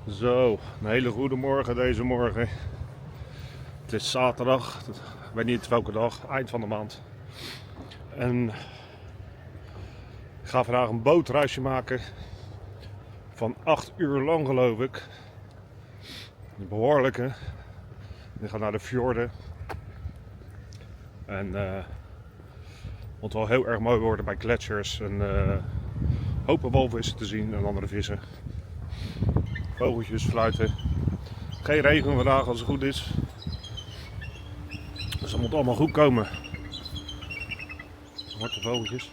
Zo, een hele goede morgen deze morgen. Het is zaterdag, ik weet niet welke dag, eind van de maand. En ik ga vandaag een bootreisje maken van 8 uur lang geloof ik. Een behoorlijke. Ik ga naar de fjorden. En het moet wel heel erg mooi worden bij gletsjers en hopen walvissen te zien en andere vissen. Vogeltjes fluiten. Geen regen vandaag als het goed is. Dus dat moet allemaal goed komen. Zwarte vogeltjes.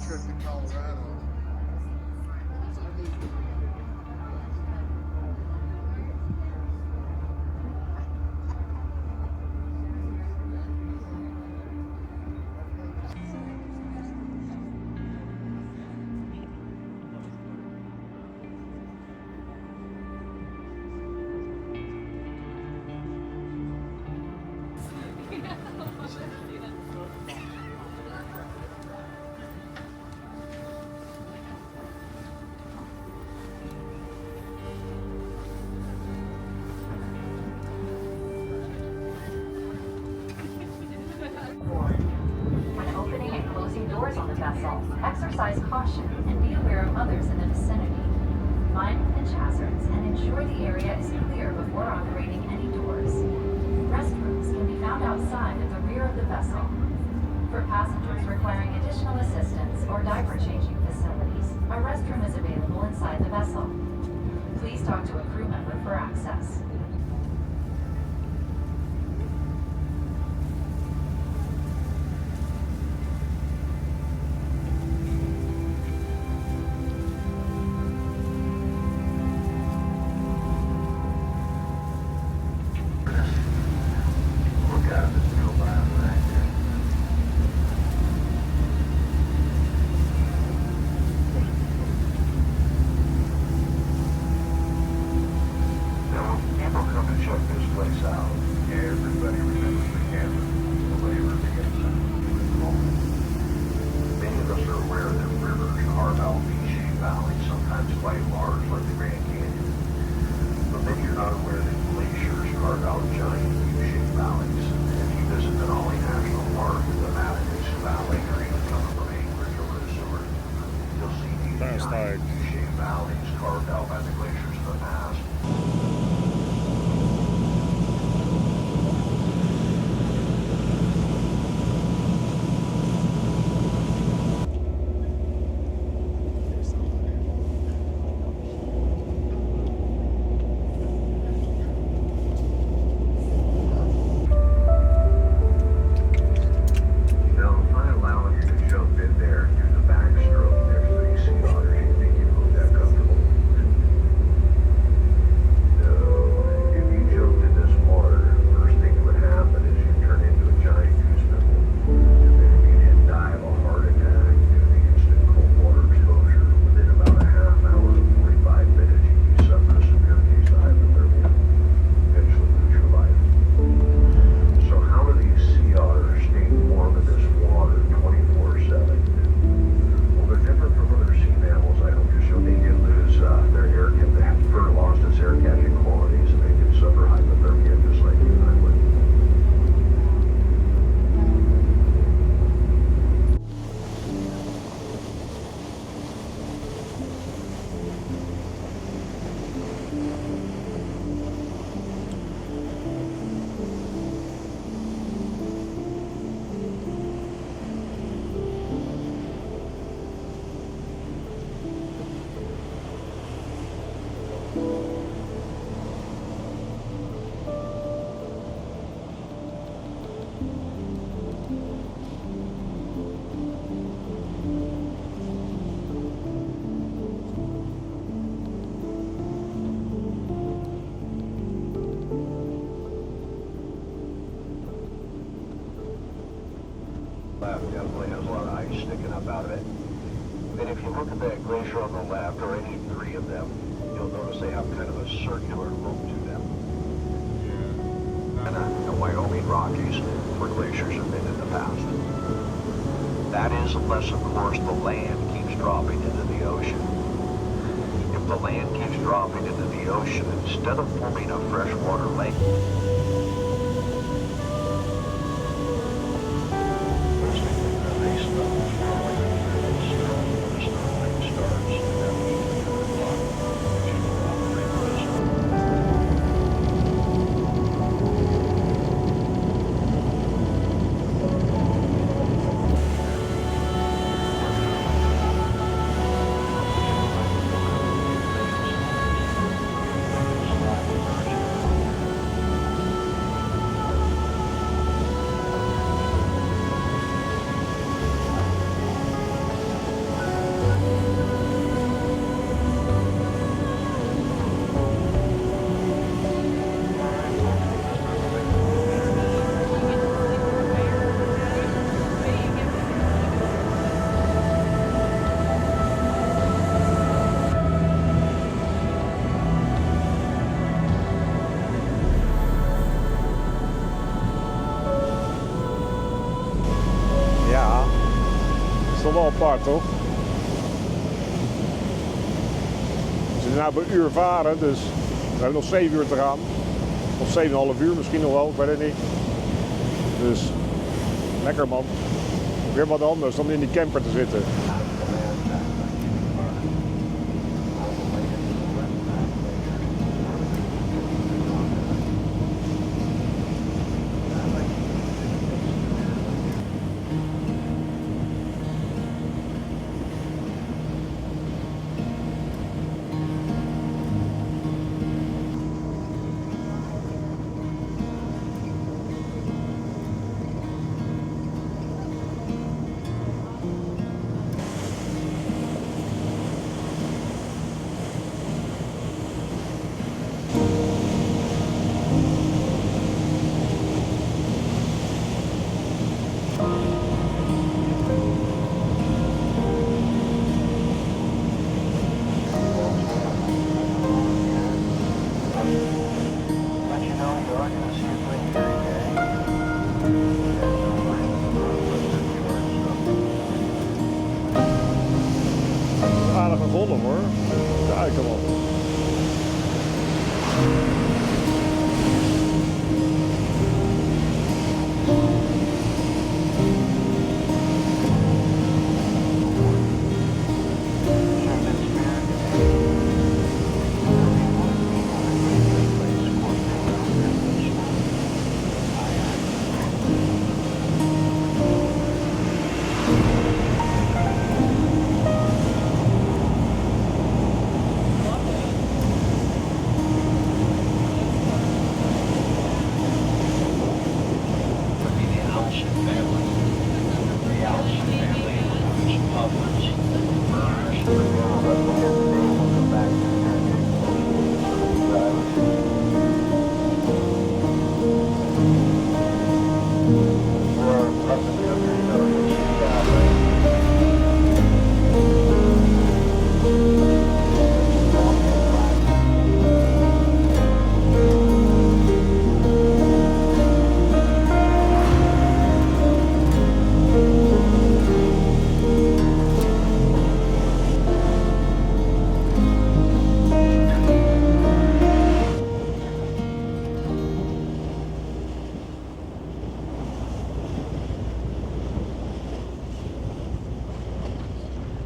Trip to Colorado. When opening and closing doors on the vessel, exercise caution and be aware of others in the vicinity. Mind pinch hazards and ensure the area is clear before operating any doors. Restrooms can be found outside at the rear of the vessel. For passengers requiring additional assistance or diaper changing facilities, a restroom is available inside the vessel. Please talk to a crew member for access. left definitely has a lot of ice sticking up out of it. And if you look at that glacier on the left, or any three of them, you'll notice they have kind of a circular look to them. And the Wyoming Rockies, where glaciers have been in the past. That is unless, of course, the land keeps dropping into the ocean. If the land keeps dropping into the ocean, instead of forming a freshwater lake, Wel apart, toch? We zitten nu bij een uur varen, dus we hebben nog 7 uur te gaan. Of 7,5 uur misschien nog wel, ik weet het niet. Dus lekker man. Weer wat anders dan in die camper te zitten. Aardige golf hoor. Kijk hem op.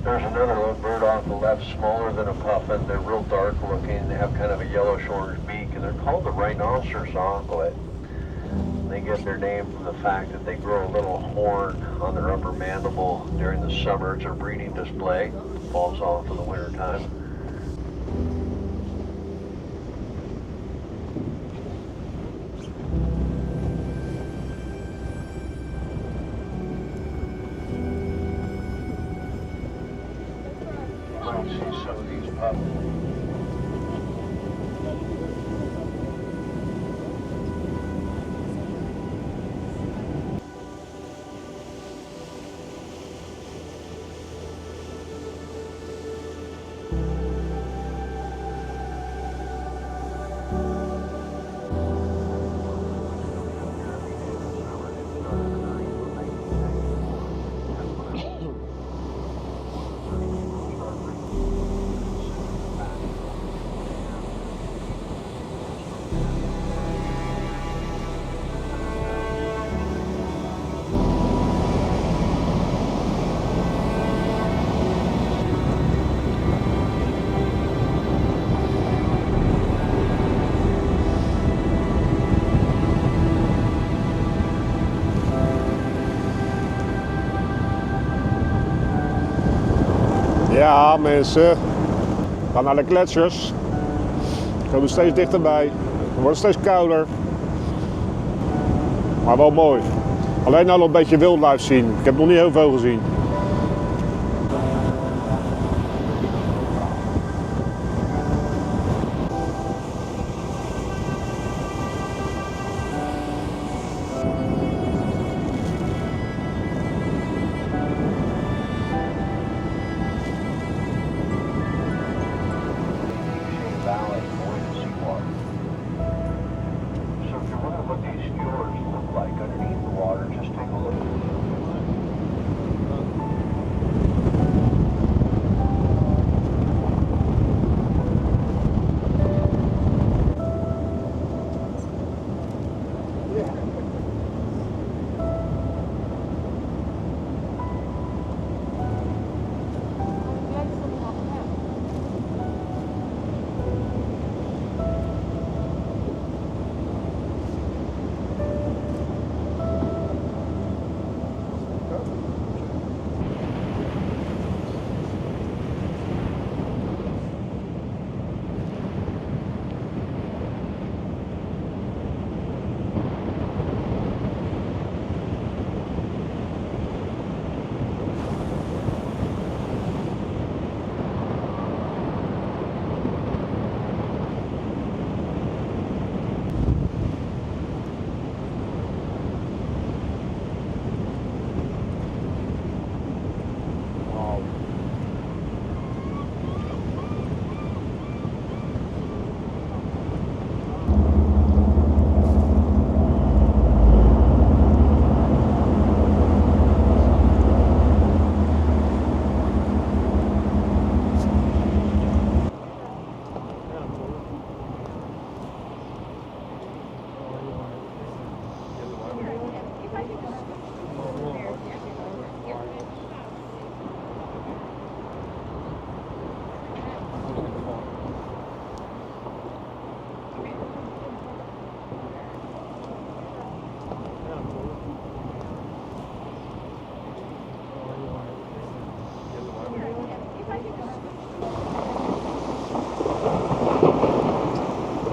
There's another little bird off the left, smaller than a puffin. They're real dark looking. They have kind of a yellowish-orange beak, and they're called the rhinoceros auklet. They get their name from the fact that they grow a little horn on their upper mandible during the summer. It's a breeding display. It falls off in the wintertime. See some of these pups. Ja, mensen, we gaan naar de gletsjers. We komen steeds dichterbij. Het wordt steeds kouder. Maar wel mooi. Alleen al een beetje wildlife zien. Ik heb nog niet heel veel gezien. Valley going to Seward. So if you wonder what these fjords look like underneath the water, just take a look.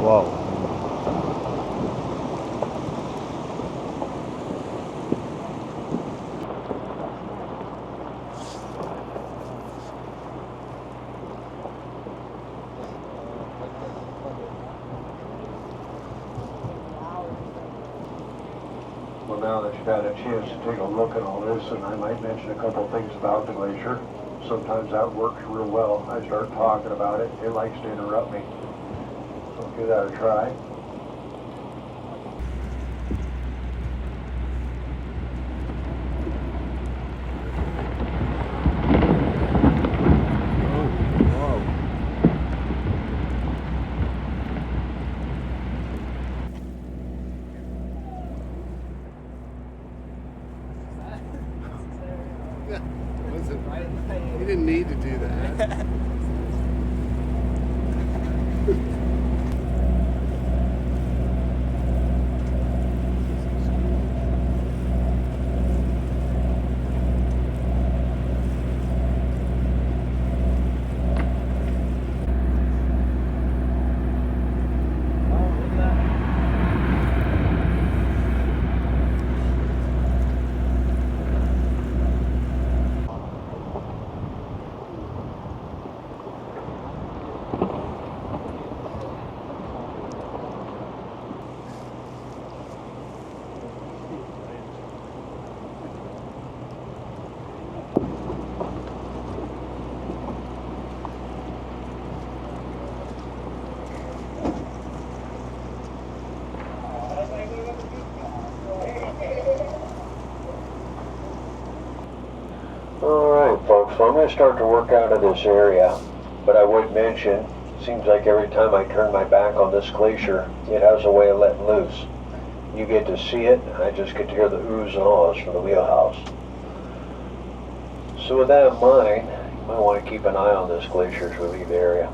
Wow. Well, now that you've had a chance to take a look at all this, and I might mention a couple things about the glacier. Sometimes that works real well. I start talking about it, it likes to interrupt me. So give that a try. You didn't need to do that. Folks, so I'm going to start to work out of this area, but I would mention, seems like every time I turn my back on this glacier, it has a way of letting loose. You get to see it, I just get to hear the oohs and ahs from the wheelhouse. So with that in mind, you might want to keep an eye on this glacier as we leave the area.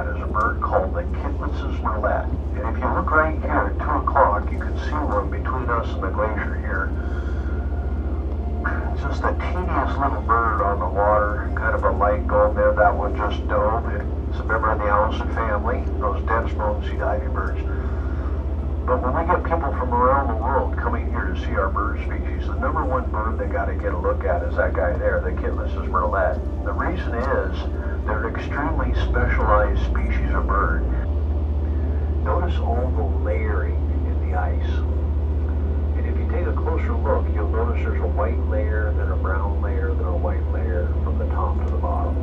at is a bird called the Kitlitz's Merlet. And if you look right here at 2 o'clock, you can see one between us and the glacier here. It's just a tedious little bird on the water, kind of a light gold there. That one just dove. It's a member of the Allison family, those dense bone-seed ivy birds. But when we get people from around the world coming here to see our bird species, the number one bird they got to get a look at is that guy there, the Kitlitz's Merlet. The reason is they're an extremely specialized species of bird. Notice all the layering in the ice. And if you take a closer look, you'll notice there's a white layer, then a brown layer, then a white layer from the top to the bottom.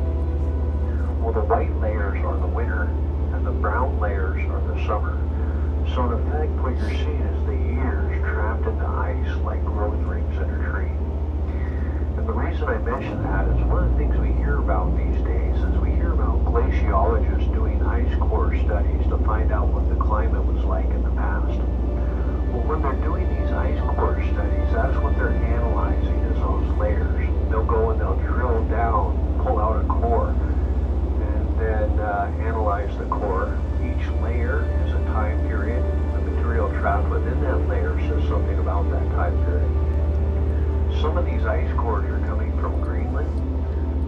Well, the white layers are the winter, and the brown layers are the summer. So in effect, what you're seeing is the years trapped into ice like growth rings in a tree. And the reason I mention that is one of the things we hear about these days is we hear about glaciologists doing ice core studies to find out what the climate was like in the past. Well, when they're doing these ice core studies, that's what they're analyzing is those layers. They'll go and they'll drill down, pull out a core, and then analyze the core. Each layer is a time period. The material trapped within that layer says something about that time period. Some of these ice cores are coming from Greenland.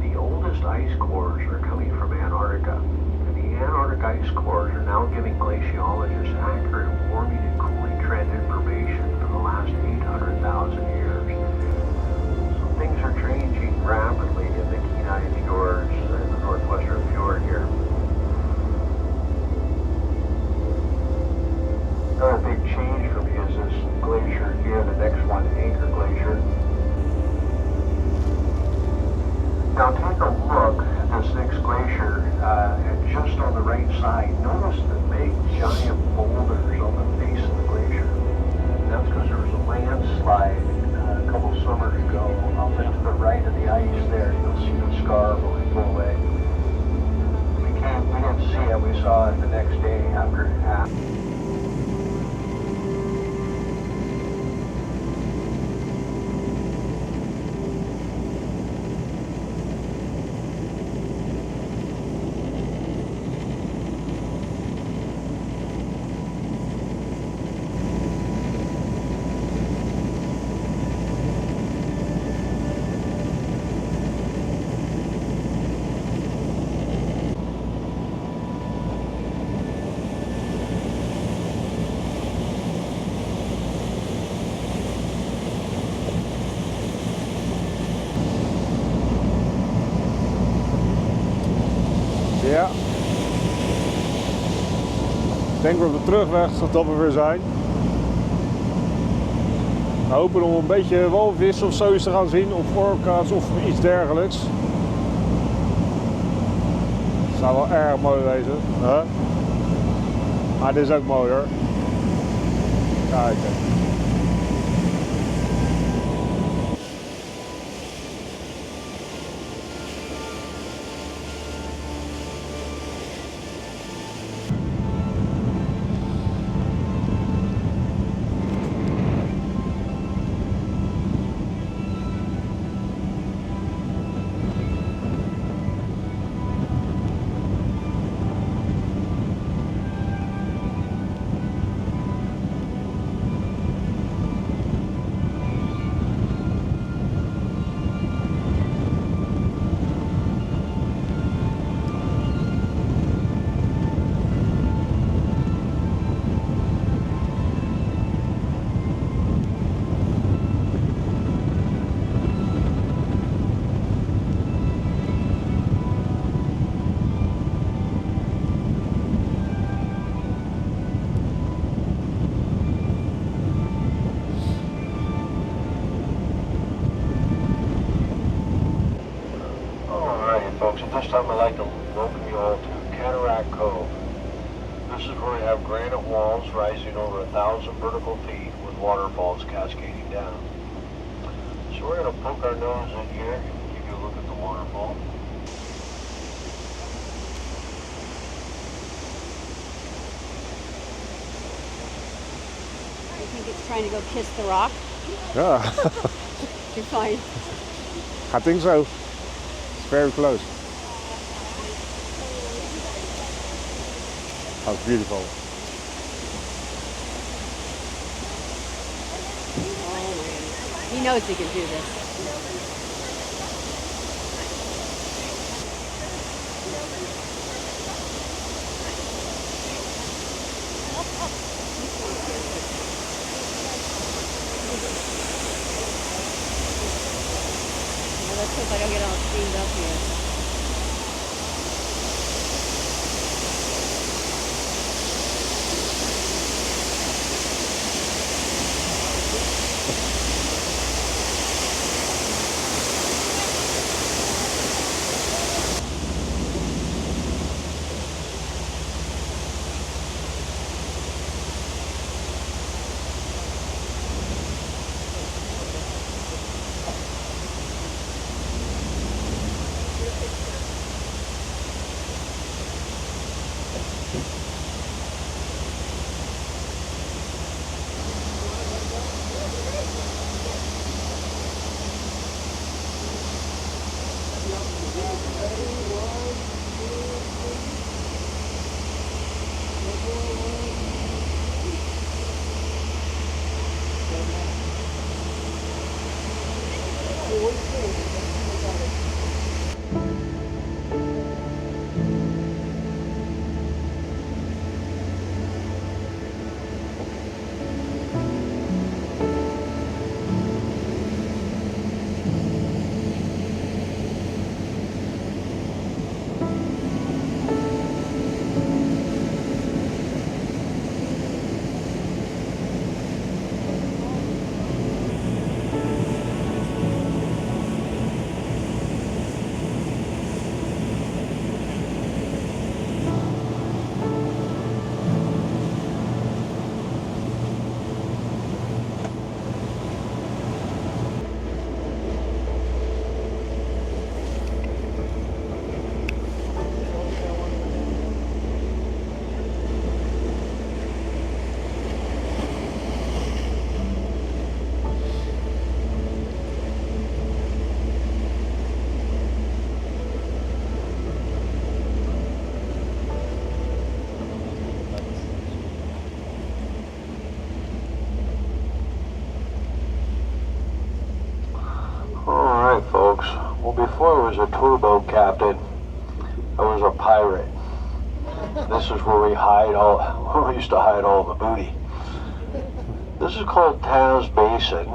The oldest ice cores are coming from Antarctica. And the Antarctic ice cores are now giving glaciologists accurate warming and cooling trend information for the last 800,000 years. So things are changing rapidly in the Kenai Fjords and the Northwestern Fjord here. Another big change for me is this glacier here, the next one, Anchor Glacier. Now take a look at this next glacier, and just on the right side, notice the big giant boulders on the face of the glacier. And that's because there was a landslide a couple summers ago up into the right of the ice there. You'll see the scar going away. We didn't see it, we saw it the next day after it happened. Ja. Ik denk op de terugweg dat we weer zijn. We hopen om een beetje walvissen of zoiets te gaan zien, of orka's of iets dergelijks. Het zou wel erg mooi wezen. Huh? Maar dit is ook mooi hoor. Kijk. This time I'd like to welcome you all to Cataract Cove. This is where we have granite walls rising over 1,000 vertical feet with waterfalls cascading down. So we're going to poke our nose in here and give you a look at the waterfall. I think it's trying to go kiss the rock. Yeah. You're fine. I think so. It's very close. That's beautiful. Oh man. He knows he can do this. Well, let's hope I don't get all steamed up here. Folks, well, before I was a tour boat captain, I was a pirate. This is where we used to hide all the booty. This is called Taz Basin.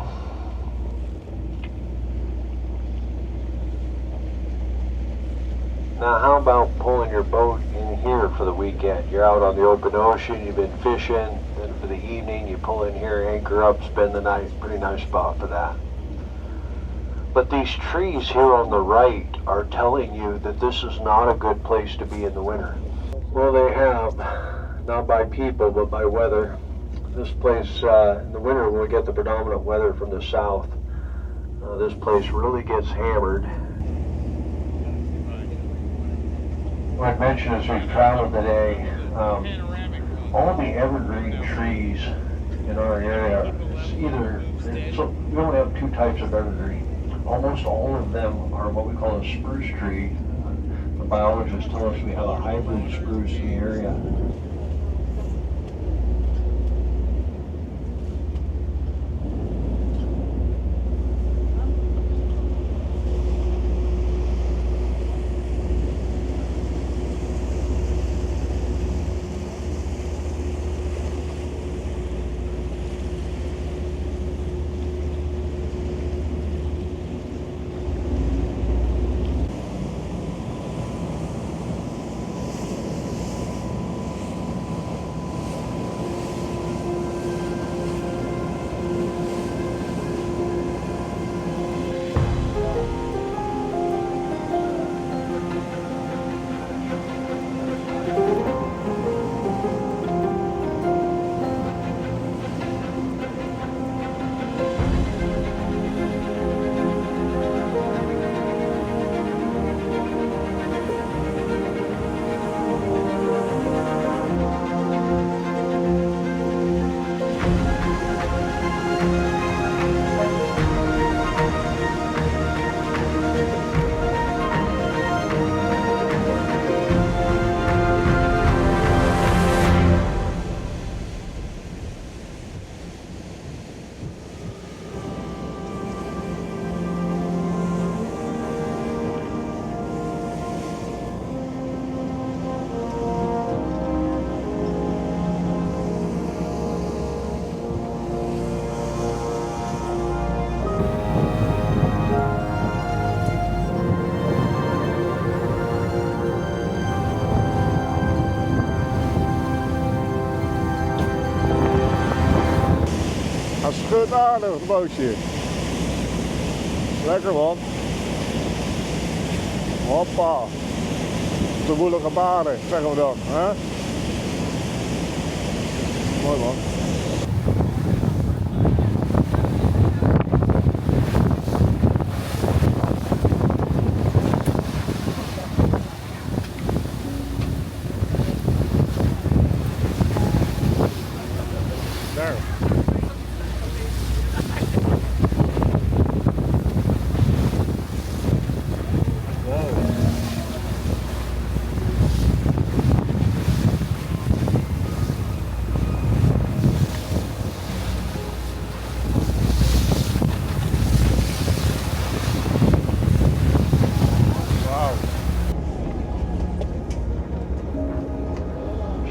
Now, how about pulling your boat in here for the weekend? You're out on the open ocean, you've been fishing, and for the evening you pull in here, anchor up, spend the night. Pretty nice spot for that. But these trees here on the right are telling you that this is not a good place to be in the winter. Well, they have, not by people, but by weather. This place, in the winter, when we get the predominant weather from the south, this place really gets hammered. What I mentioned as we've traveled today, all the evergreen trees in our area, so we only have two types of evergreen. Almost all of them are what we call a spruce tree. The biologists tell us we have a hybrid spruce in the area. aardig, het bootje. Lekker man. Hoppa. De woelige baren, zeggen we dan. Hè? Mooi man. Daar.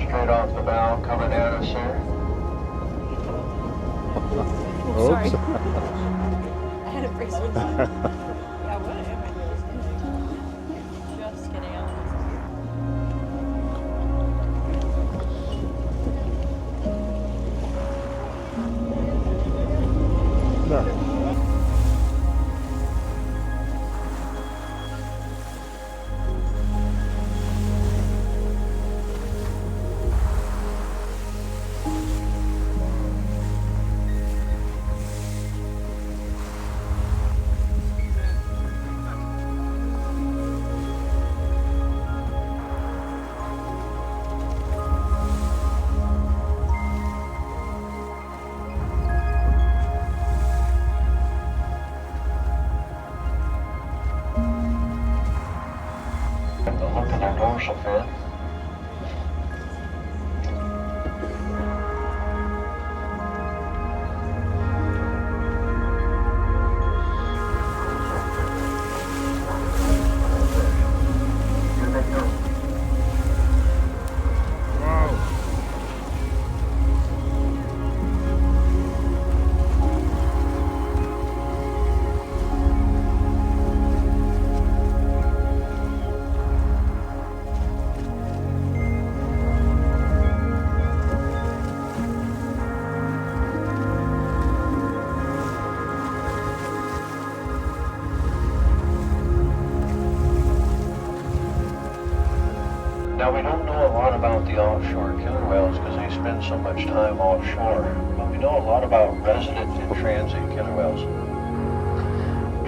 Straight off the bow, coming at us here. Oh, sorry. I had a bracelet. Yeah, what am I doing? Just kidding. Daar. Look at their dorsal fin. Here they go. Wauw. Now we don't know a lot about the offshore killer whales because they spend so much time offshore, but we know a lot about resident and transient killer whales.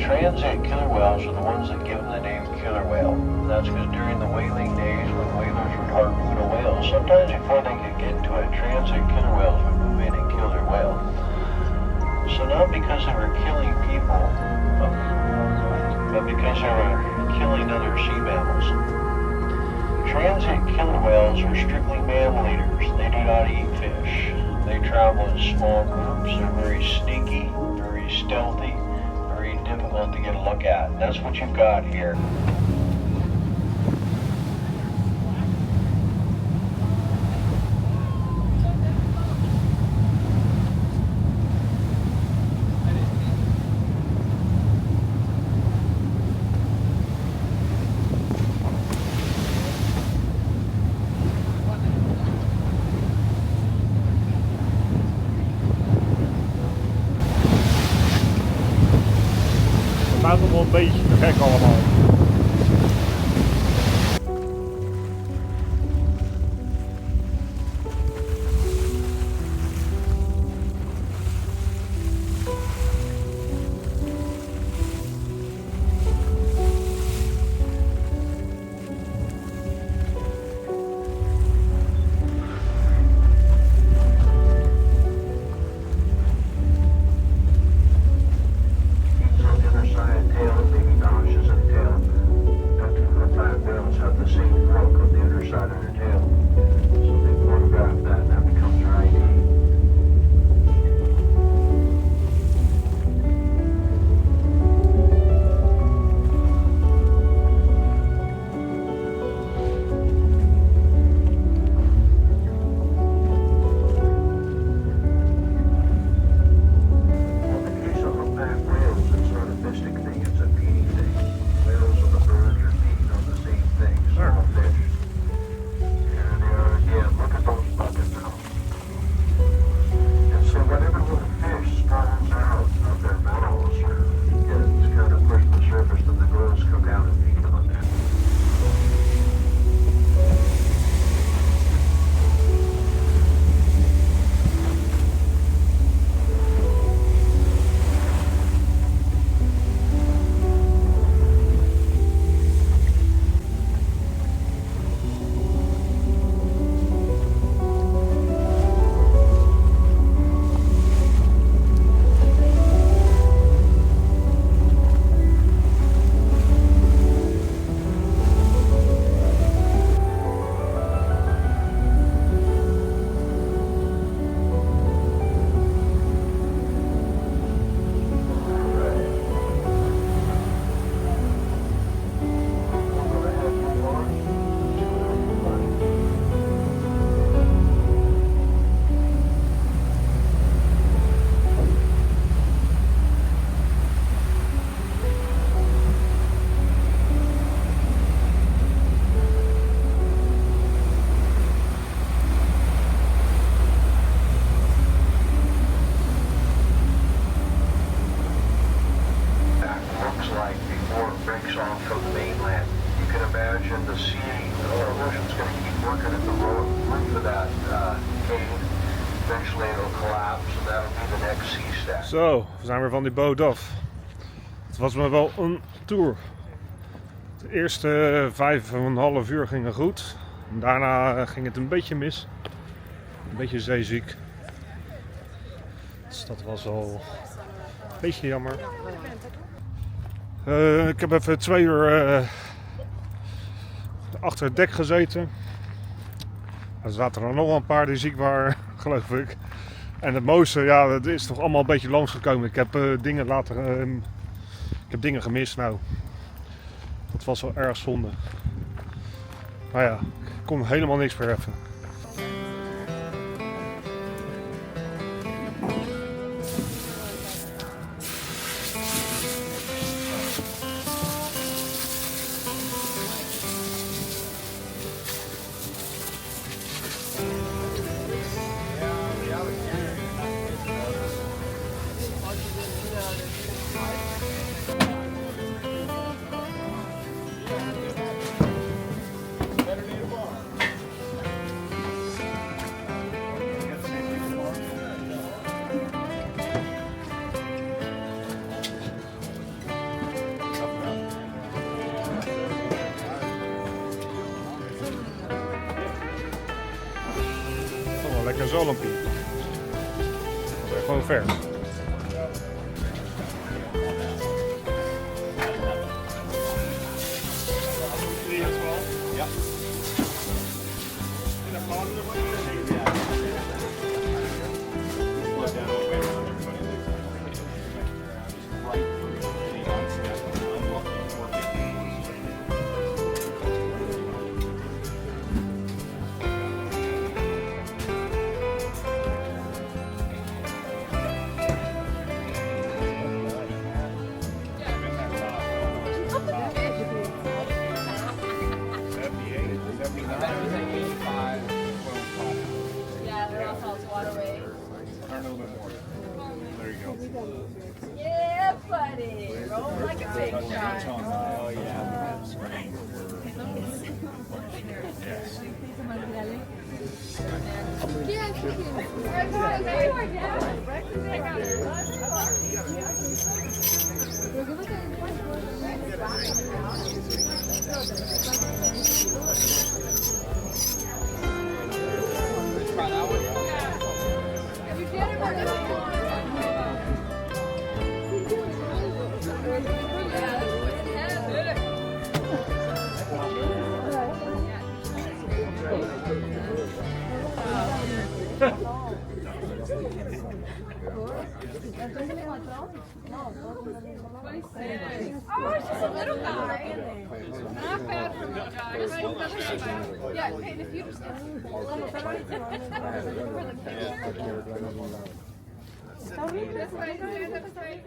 Transient killer whales are the ones that give them the name killer whale. That's because during the whaling days when whalers would harpoon a whale, sometimes before they could get to it, transient killer whales would move in and kill their whale. So not because they were killing people, but because they were killing other sea mammals. Transient killer whales are strictly mammal eaters. They do not eat fish. They travel in small groups. They're very sneaky, very stealthy, very difficult to get a look at. And that's what you've got here. Het gaat toch wel een beetje te gek allemaal. On the other side, tail, baby notches and tail. before it breaks off from the mainland. You can imagine the sea, the ocean's going to keep working at the roof of that cave. Eventually it'll collapse and that'll be the next sea stack. Zo, we zijn weer van die boot af. Het was me wel een tour. De eerste 5,5 uur gingen goed. En daarna ging het een beetje mis. Een beetje zeeziek. Dus dat was al een beetje jammer. Ik heb even 2 uur achter het dek gezeten. Er zaten er nog wel een paar die ziek waren, geloof ik. En het mooiste, ja, het is toch allemaal een beetje langsgekomen. Ik heb dingen later, ik heb dingen gemist. Nou, dat was wel erg zonde. Maar ja, ik kon helemaal niks verheffen. Lekker zalmpje. Gewoon vers. Ja. Yeah, buddy. Roll like a big shot. Oh, yeah. Oh, it's just a little guy. Not bad for little guys. Yeah, and if you just for the picture. This way, this way.